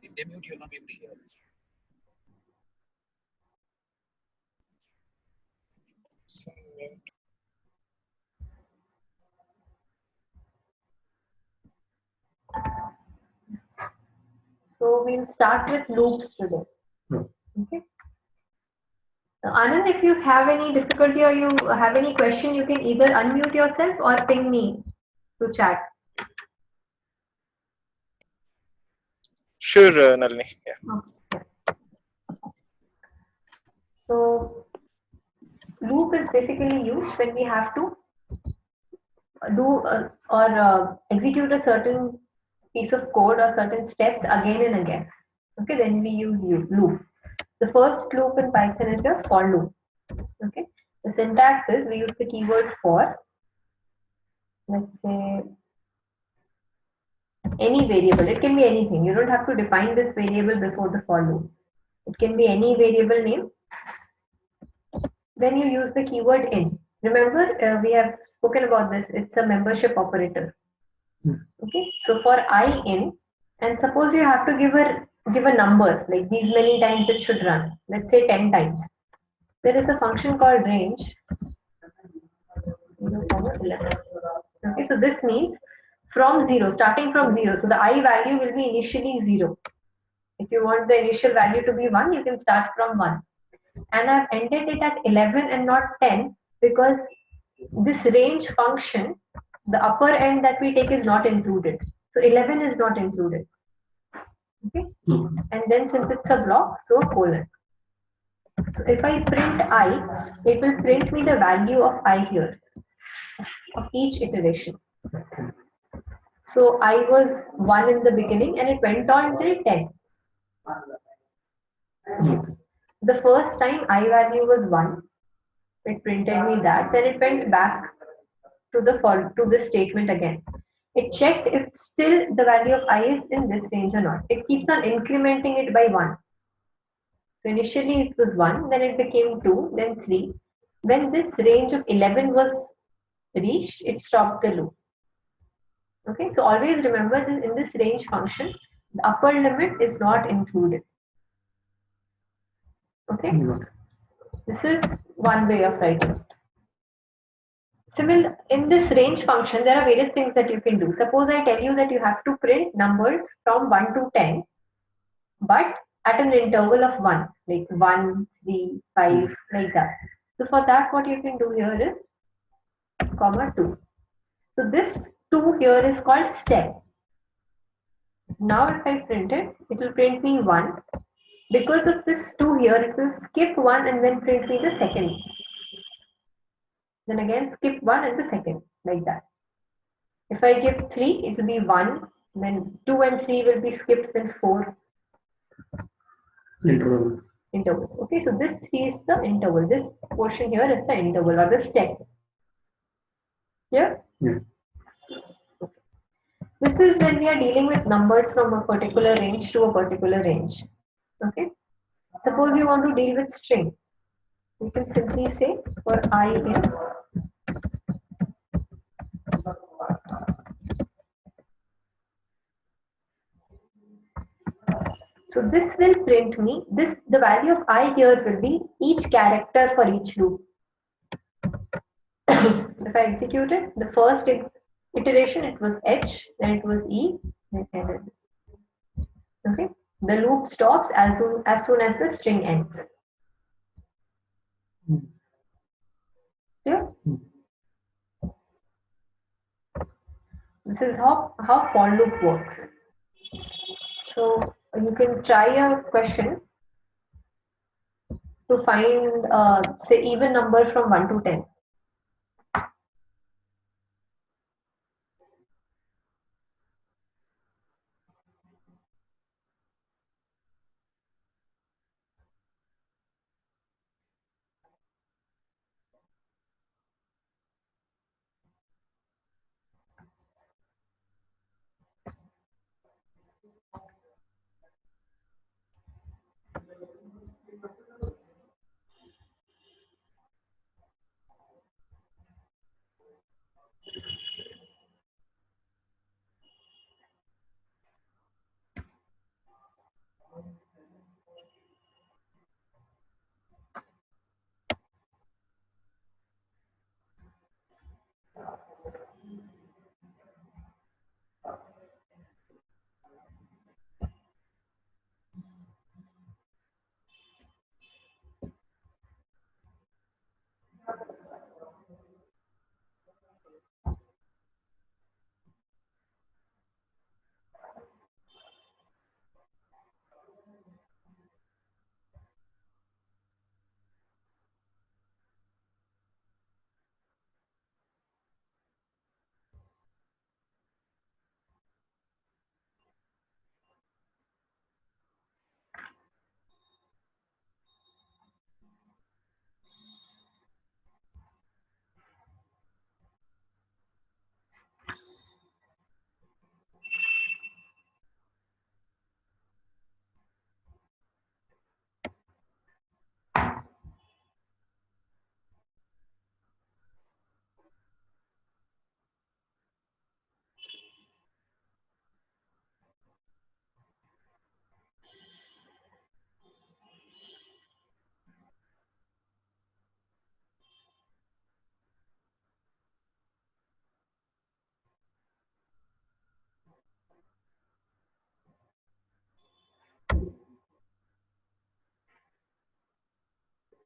If they mute, you'll not be able to hear. So we'll start with loops today. Okay. Anand, if you have any difficulty or you have any question, you can either unmute yourself or ping me to chat. Sure, Nalini. Yeah. Okay. So loop is basically used when we have to do or execute a certain piece of code or certain steps again and again. Okay, then we use loop. The first loop in Python is your for loop. Okay, the syntax is we use the keyword for. Let's say any variable. It can be anything. You don't have to define this variable before the for loop. It can be any variable name. Then you use the keyword in. Remember, we have spoken about this. It's a membership operator. Okay, so for I in, and suppose you have to give a number like these many times it should run. Let's say 10 times. There is a function called range. 0, 11. Okay, so this means from 0, starting from 0. So the I value will be initially 0. If you want the initial value to be 1, you can start from 1. And I've ended it at 11 and not 10 because this range function, the upper end that we take is not included. So 11 is not included. Okay. And then since it's a block, so a colon. So if I print I, it will print me the value of I here, of each iteration. So I was 1 in the beginning and it went on till 10. The first time I value was 1, it printed me that, then it went back to the statement again. It checked if still the value of I is in this range or not. It keeps on incrementing it by 1. So initially it was 1, then it became 2, then 3. When this range of 11 was reached, it stopped the loop. Okay, so always remember this in this range function, the upper limit is not included. Okay, this is one way of writing it. Similar, in this range function, there are various things that you can do. Suppose I tell you that you have to print numbers from 1 to 10, but at an interval of 1, like 1, 3, 5, like that. So for that, what you can do here is comma 2. So this 2 here is called step. Now if I print it, it will print me 1. Because of this 2 here, it will skip 1 and then print me the second. Then again skip 1 and the second, like that. If I give 3, it will be 1, then 2 and 3 will be skipped, then 4. Intervals. Okay, so this 3 is the interval. This portion here is the interval or the step. Yeah? Yeah. This is when we are dealing with numbers from a particular range to a particular range. Okay? Suppose you want to deal with string. You can simply say for I in so this will print me the value of I here will be each character for each loop. If I execute it, the first iteration it was H, then it was E, then ended. Okay, the loop stops as soon as the string ends. Yeah. This is how for loop works. So you can try a question to find say even number from 1 to 10.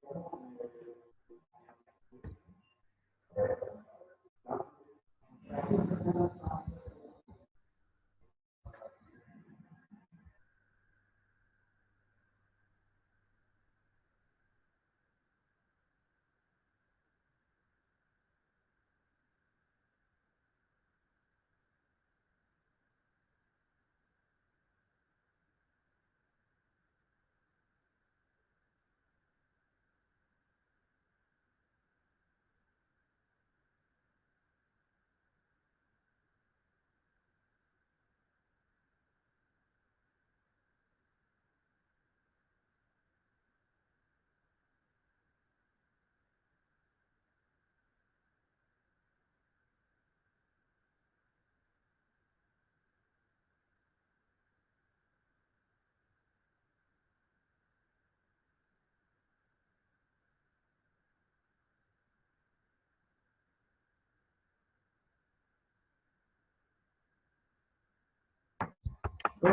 So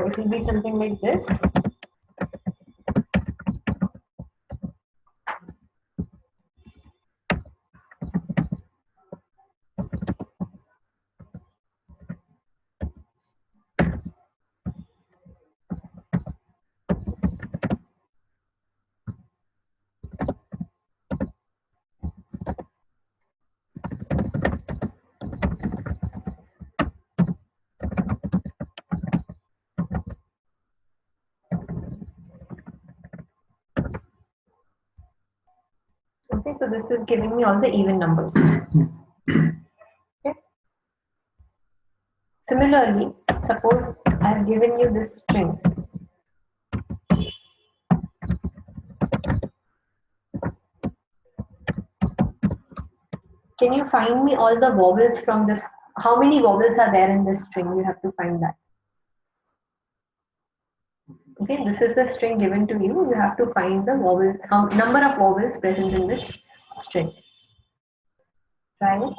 it will be something like this. Okay, so this is giving me all the even numbers. Okay. Similarly, suppose I have given you this string. Can you find me all the vowels from this? How many vowels are there in this string? You have to find that. Okay, this is the string given to you. You have to find the vowels, number of vowels present in this string. Try it.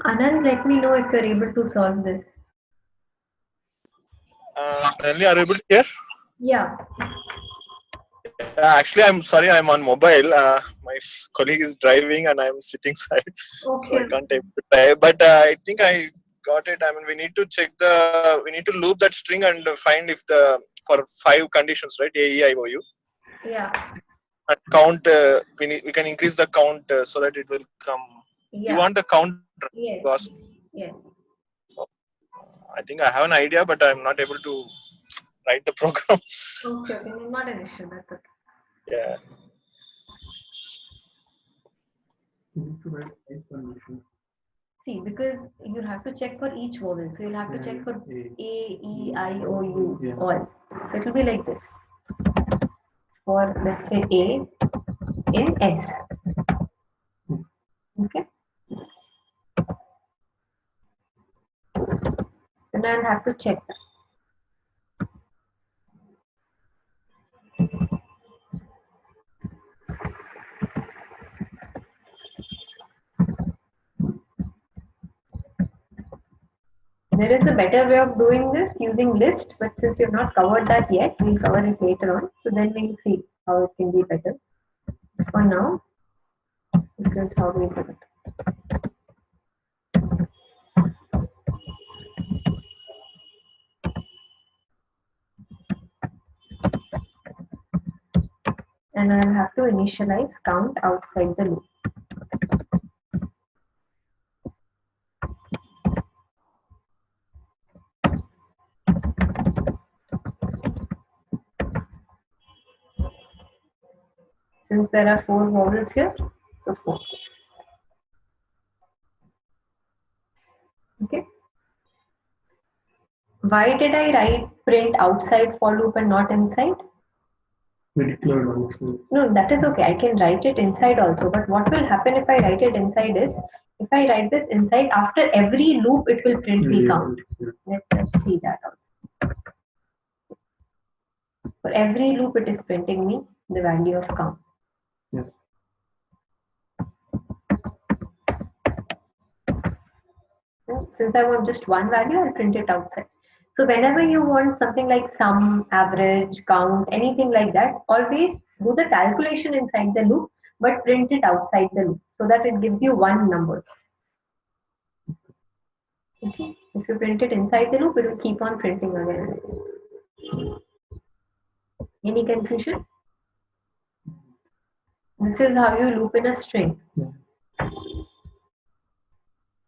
Anand, let me know if you're able to solve this. Nalini, are you able to hear? Yeah. Actually, I'm sorry, I'm on mobile. My colleague is driving and I'm sitting side, so I Okay. can't able to try. But I think I got it. I mean, we need to we need to loop that string and find if for 5 conditions, right? A, E, I, O, U. Yeah. And count. We can increase the count so that it will come. Yeah. You want the count? Yes. Because Yes. I think I have an idea, but I'm not able to write the program. Okay. Okay. Not an issue. That's okay. Yeah. See, because you have to check for each vowel. So you'll have to check for A, E, I, O, U, all. So it will be like this. For let's say A in S. Okay. Then I'll have to check that. There is a better way of doing this using list, but since we have not covered that yet, we'll cover it later on. So then we'll see how it can be better. For now, this is how we do it. And I'll have to initialize count outside the loop. Since there are 4 vowels here, so 4. Okay. Why did I write print outside for loop and not inside? We declared outside. No, that is okay. I can write it inside also. But what will happen if I write it inside is, if I write this inside, after every loop, it will print me count. Let's see that also. For every loop, it is printing me the value of count. Yes. Since I want just one value, I'll print it outside. So whenever you want something like sum, average, count, anything like that, always do the calculation inside the loop, but print it outside the loop so that it gives you one number. Okay. If you print it inside the loop, it will keep on printing again. Any confusion? This is how you loop in a string.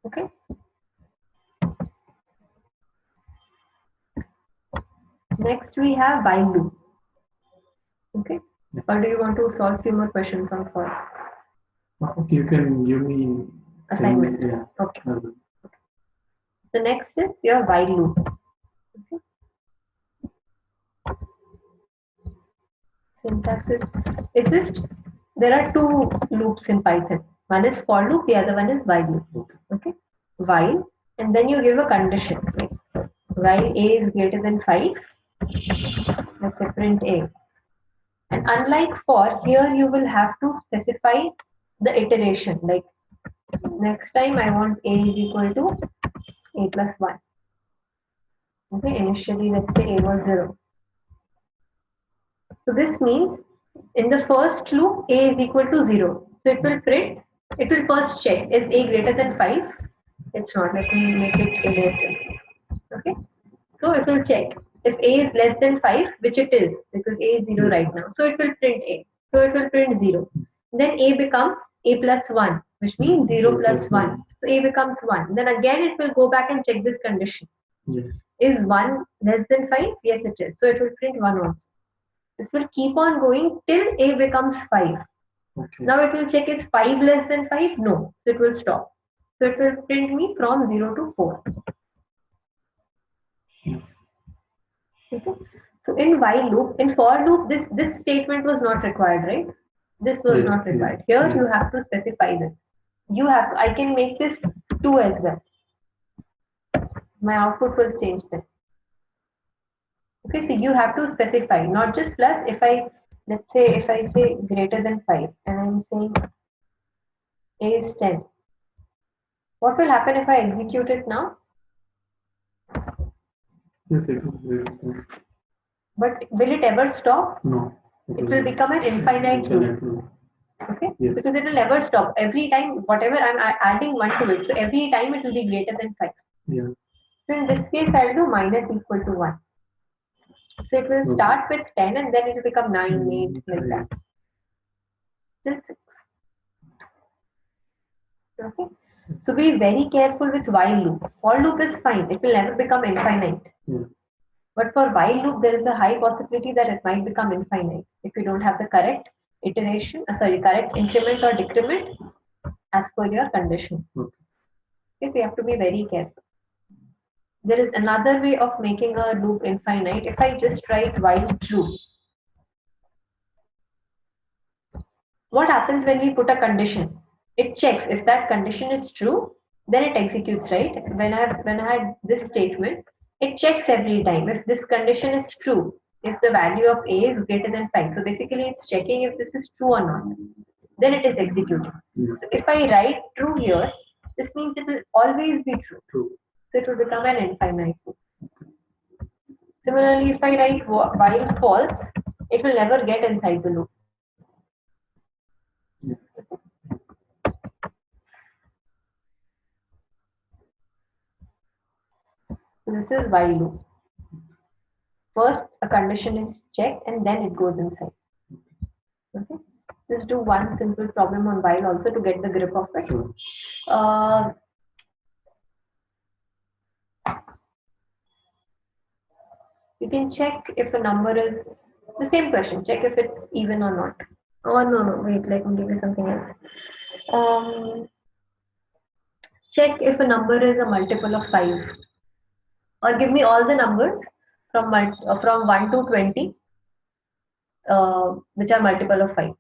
Okay. Next we have while loop. Okay. Or do you want to solve few more questions on for? Okay, you can give me Assignment. Yeah. Okay. The next is your while loop. Okay. Syntax is, it's just, there are 2 loops in Python. One is for loop, the other one is while loop. Okay. While, and then you give a condition. Like, while A is greater than 5, let's say print A. And unlike for, here you will have to specify the iteration. Like, next time I want A is equal to A plus 1. Okay, initially let's say A was 0. So this means in the first loop A is equal to 0. So it will print, it will first check, is A greater than 5? It's not, let me make it erase. Okay, so it will check. If A is less than 5, which it is, because A is 0 right now, so it will print A. So it will print 0. Then A becomes A plus 1, which means 0 plus 1. So A becomes 1. Then again it will go back and check this condition. Yes. Is 1 less than 5? Yes, it is. So it will print 1 also. This will keep on going till A becomes 5. Okay. Now it will check, is 5 less than 5? No. So it will stop. So it will print me from 0 to 4. Okay. So in while loop, in for loop, this statement was not required, right? This was not required. Here you have to specify this. You have to, I can make this 2 as well. My output will change then. Okay, so you have to specify, not just plus. If I, let's say, if I say greater than 5 and I'm saying A is 10. What will happen if I execute it now? Yes, it will. But will it ever stop? No. It will become an infinite loop. Infinite loop. Okay? Yes. Because it will never stop. Every time, whatever I'm adding 1 to it, so every time it will be greater than 5. Yeah. So in this case, I'll do minus equal to 1. So it will Okay. start with 10 and then it will become 9, 8, like that. Till 6. Okay? So be very careful with while loop. For loop is fine. It will never become infinite. Yeah. But for while loop, there is a high possibility that it might become infinite if you don't have the correct iteration, correct increment or decrement as per your condition. Okay. Okay, so you have to be very careful. There is another way of making a loop infinite. If I just write while true, what happens when we put a condition? It checks if that condition is true, then it executes, right? When I had this statement, it checks every time if this condition is true, if the value of a is greater than 5. So basically, it's checking if this is true or not. Then it is executing. Yeah. So if I write true here, this means it will always be true. True. So it will become an infinite loop. Similarly, if I write while false, it will never get inside the loop. Yeah. So this is while loop. First, a condition is checked and then it goes inside. Okay. Just do one simple problem on while also to get the grip of it. Sure. You can check if a number is the same question. Check if it's even or not. Oh no, wait. Let me give you something else. Check if a number is a multiple of 5, or give me all the numbers from 1 to 20, which are multiple of 5.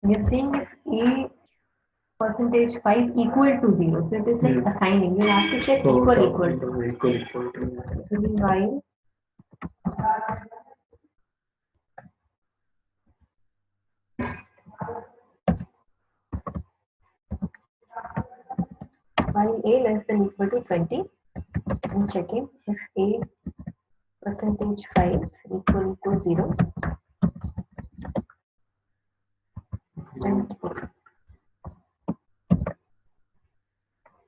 We are saying if A percentage 5 equal to 0. So it is like Yeah. assigning. You have to check So equal equal to. equal to. It will be while A less than equal to 20. I'm checking if A percentage 5 equal to 0. And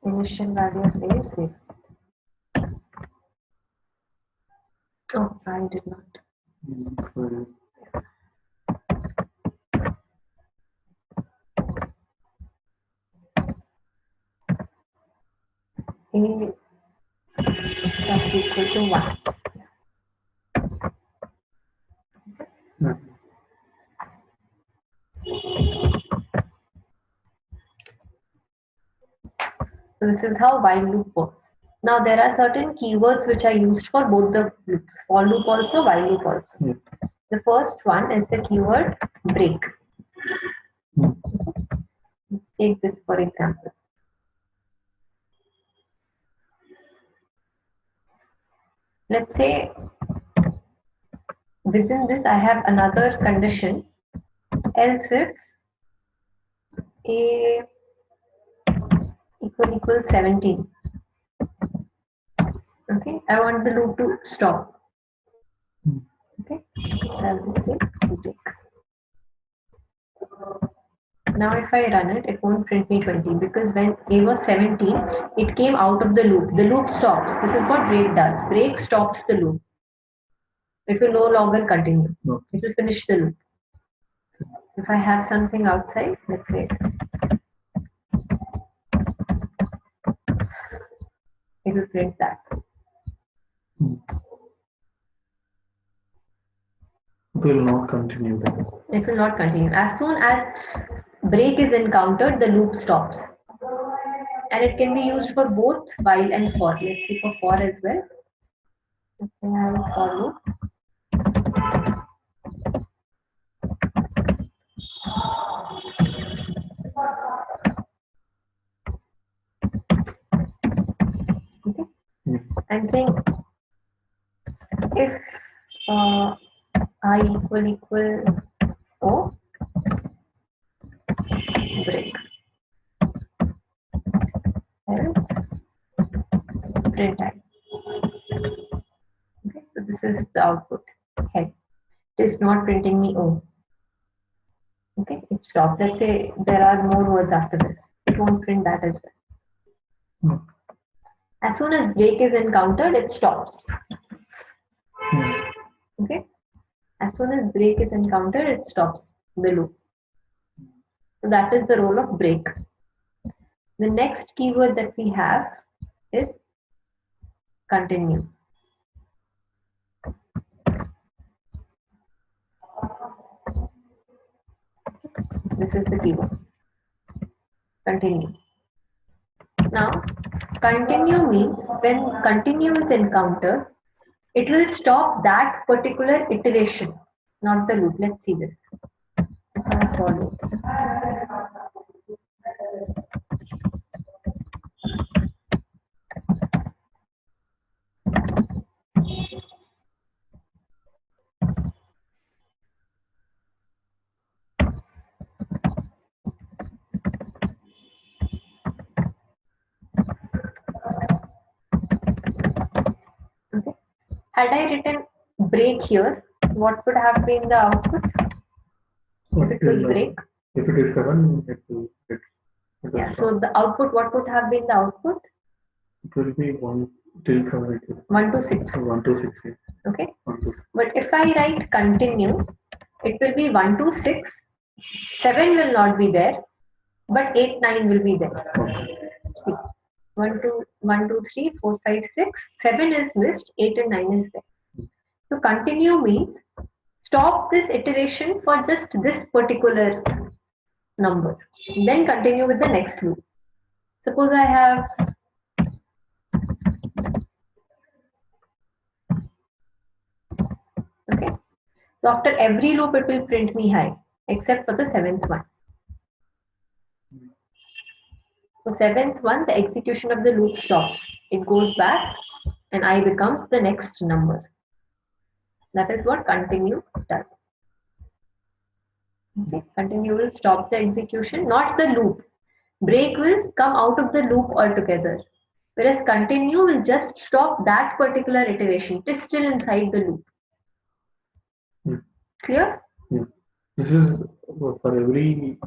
initial value of A is 0. Oh, I did not. So A that's equal to 1. yeah. So this is how while loop works. Now there are certain keywords which are used for both the loops, for loop also, while loop also. Yeah. The first one is the keyword break. Let's take this for example. Let's say within this I have another condition, else if A equal 17. Okay, I want the loop to stop. Okay, I'll just say break. Now if I run it, it won't print me 20 because when A was 17, it came out of the loop. The loop stops. This is what break does. Break stops the loop. It will no longer continue. Okay. It will finish the loop. If I have something outside, let's say it will print that. It will not continue then. It will not continue. As soon as break is encountered, the loop stops. And it can be used for both while and for. Let's see for as well. Let's say I have a for loop. Okay. Yeah. I'm saying if I equal O, break. Else print I. Okay, so this is the output. Head. It is not printing me O. Okay, it stopped. Let's say there are more words after this. It won't print that as well. Okay. As soon as break is encountered, it stops. Okay. As soon as break is encountered, it stops the loop. So that is the role of break. The next keyword that we have is continue. This is the keyword. Continue. Now, continue means when continue is encountered, it will stop that particular iteration, not the loop. Let's see this. For loop. Okay. Had I written break here, what would have been the output? So If it will break. If it is 7, it will Yeah. So the output, what would have been the output? it will be 1 till 7. 1 to 6. 1 to 6. Yeah. Okay. 1 to 6. But if I write continue, it will be 1 to 6. 7 will not be there, but 8, 9 will be there. Okay. See, 1, 2, 3, 4, 5, 6. 7 is missed, 8 and 9 is there. So continue means stop this iteration for just this particular number. Then continue with the next loop. Suppose I have okay. So after every loop, it will print me high, except for the 7th one. So seventh one, the execution of the loop stops. It goes back and I becomes the next number. That is what continue does. Okay. Continue will stop the execution, not the loop. Break will come out of the loop altogether. Whereas continue will just stop that particular iteration. It is still inside the loop. Hmm. Clear? Yeah. This is for every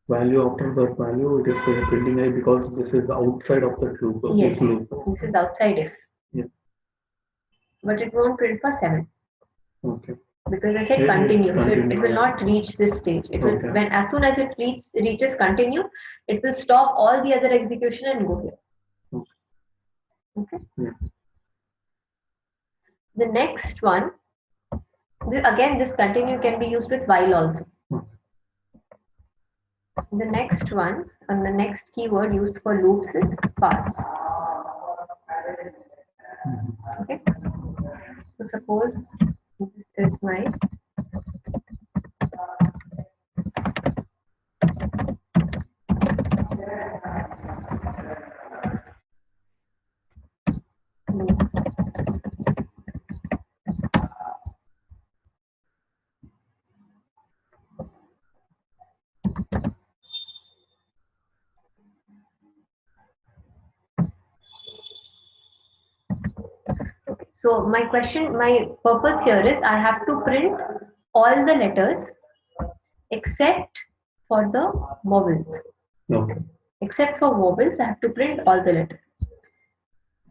value after that value, it is printing I because this is outside of the loop. Yes. If loop. This is outside if. Yeah. But it won't print for 7. Okay. Because I said Yeah, continue. So it continue. will not reach this stage. It will Okay. when as soon as it reaches continue, it will stop all the other execution and go here. Okay. Yeah. The next one, again this continue can be used with while also. The next one, and the next keyword used for loops is pass. Okay. So suppose this is my loop. Okay. So my purpose here is I have to print all the letters except for the vowels. Okay. Except for vowels, I have to print all the letters.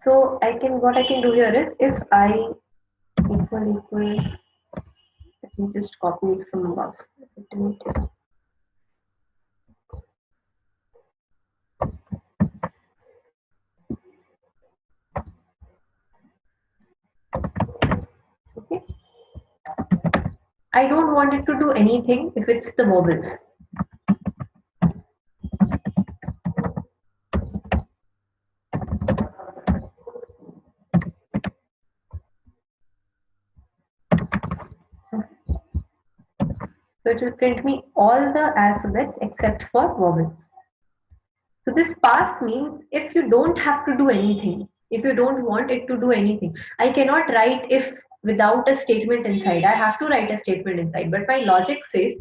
So what I can do here is if I equal, let me just copy it from above. Okay. I don't want it to do anything if it's the vowels. So it will print me all the alphabets except for vowels. So this pass means if you don't have to do anything, if you don't want it to do anything, I cannot write if without a statement inside. I have to write a statement inside, but my logic says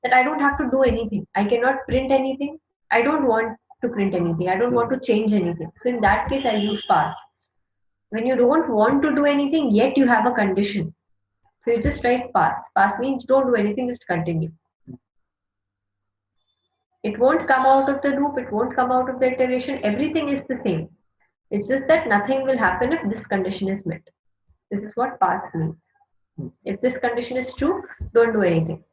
that I don't have to do anything. I cannot print anything. I don't want to print anything. I don't want to change anything. So in that case, I use pass. When you don't want to do anything, yet you have a condition. So you just write pass. Pass means don't do anything, just continue. It won't come out of the loop, it won't come out of the iteration, everything is the same. It's just that nothing will happen if this condition is met. This is what pass means. If this condition is true, don't do anything.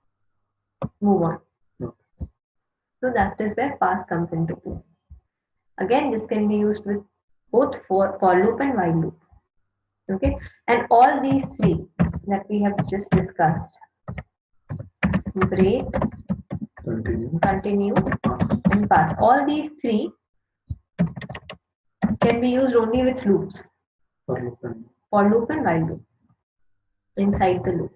Move on. So that is where pass comes into play. Again, this can be used with both for loop and while loop. Okay, and all these three that we have just discussed, break, continue, and pass. All these three can be used only with loops. For loop and while loop. Inside the loop.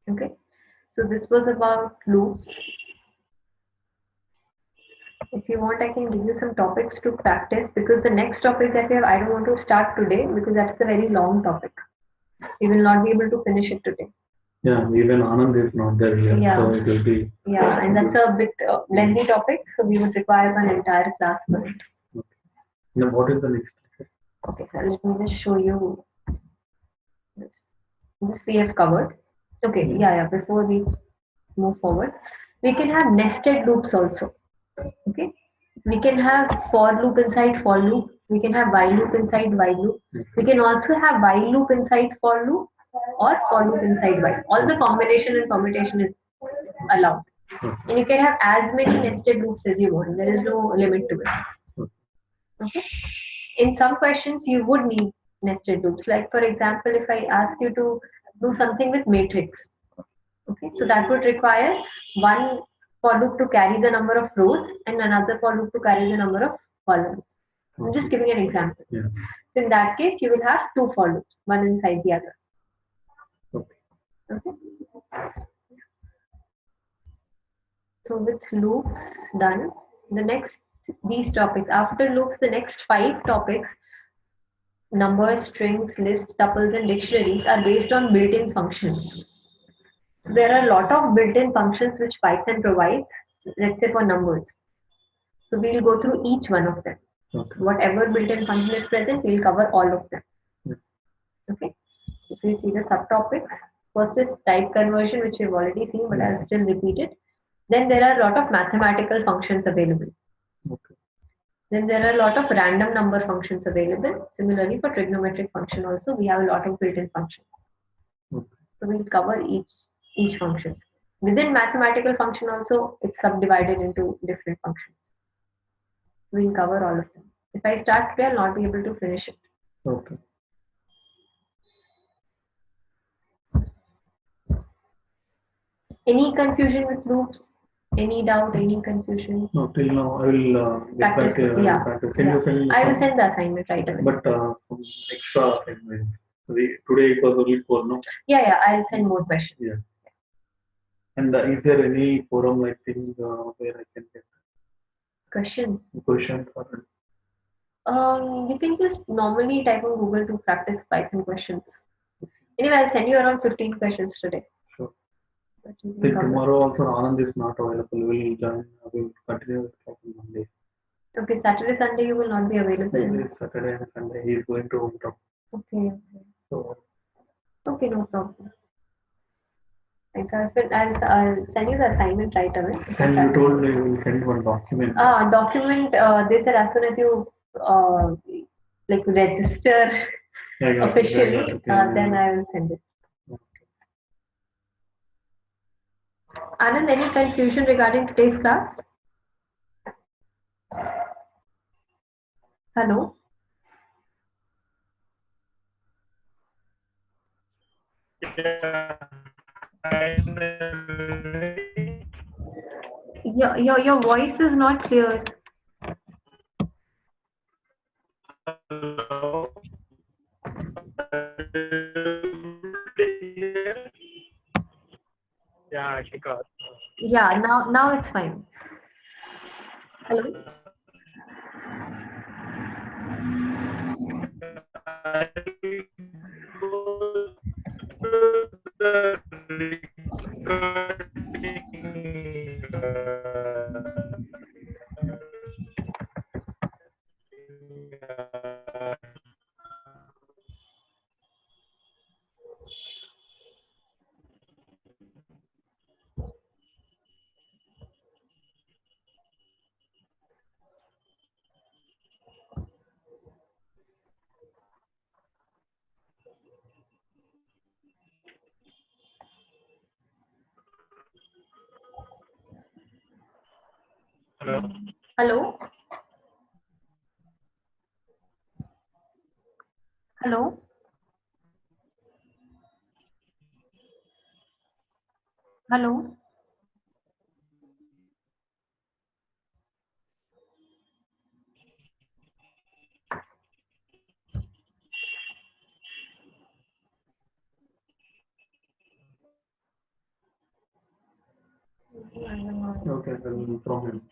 Okay, so this was about loops. If you want, I can give you some topics to practice because the next topic that we have, I don't want to start today because that's a very long topic. We will not be able to finish it today. Yeah, even Anand is not there yet, Yeah. so it will be. Yeah, and that's a bit lengthy topic, so we would require an entire class for it. Okay. Now, what is the next? Okay, so let me just show you this. This we have covered. Okay, yeah. Before we move forward, we can have nested loops also. Okay, we can have for loop inside for loop. We can have while loop inside while loop. We can also have while loop inside for loop or for loop inside while. All the combination and permutation is allowed. And you can have as many nested loops as you want. There is no limit to it. Okay. In some questions, you would need nested loops. Like for example, if I ask you to do something with matrix, okay, so that would require one for loop to carry the number of rows and another for loop to carry the number of columns. I'm just giving an example. Yeah. So in that case, you will have two for loops, one inside the other. Okay. Okay. So with loops done, the next these topics after loops, the next 5 topics, numbers, strings, lists, tuples, and dictionaries are based on built-in functions. There are a lot of built-in functions which Python provides, let's say for numbers. So we'll go through each one of them. Okay. Whatever built-in function is present, we'll cover all of them. Yeah. Okay. If you see the subtopics, first is type conversion, which we've already seen, but I'll still repeat it. Then there are a lot of mathematical functions available. Okay. Then there are a lot of random number functions available. Similarly, for trigonometric function also, we have a lot of built-in functions. Okay. So we'll cover each function. Within mathematical function also, it's subdivided into different functions. We'll cover all of them. If I start today, I'll not be able to finish it. Okay. Any confusion with loops? Any doubt? Any confusion? No, till now I will get back Practice, to you. yeah. Can Yeah. you send I will some- send the assignment right away. But some extra assignment. Today it was only 4, no? Yeah, I'll send more questions. Yeah. And is there any forum like thing where I can get Questions? questions or You can just normally type on Google to practice Python questions. Anyway, I'll send you around 15 questions today. sure? But you can Till cover. tomorrow also Anand is not available. We'll join. We'll continue with class on Monday. Okay, Saturday, Sunday you will not be available. Monday, Saturday and Sunday he is going to hometown. Okay. So Okay, no problem. Right, so I'll send you the assignment right away. and you told me you will send one document. Document, they said as soon as you like register Yeah, officially, okay. then I will send it. Anand, any confusion regarding today's class? Hello? Your voice is not clear. Yeah, she got. Yeah, now it's fine. Hello? Hello. Hello? Hello? Hello? Okay, I will inform him.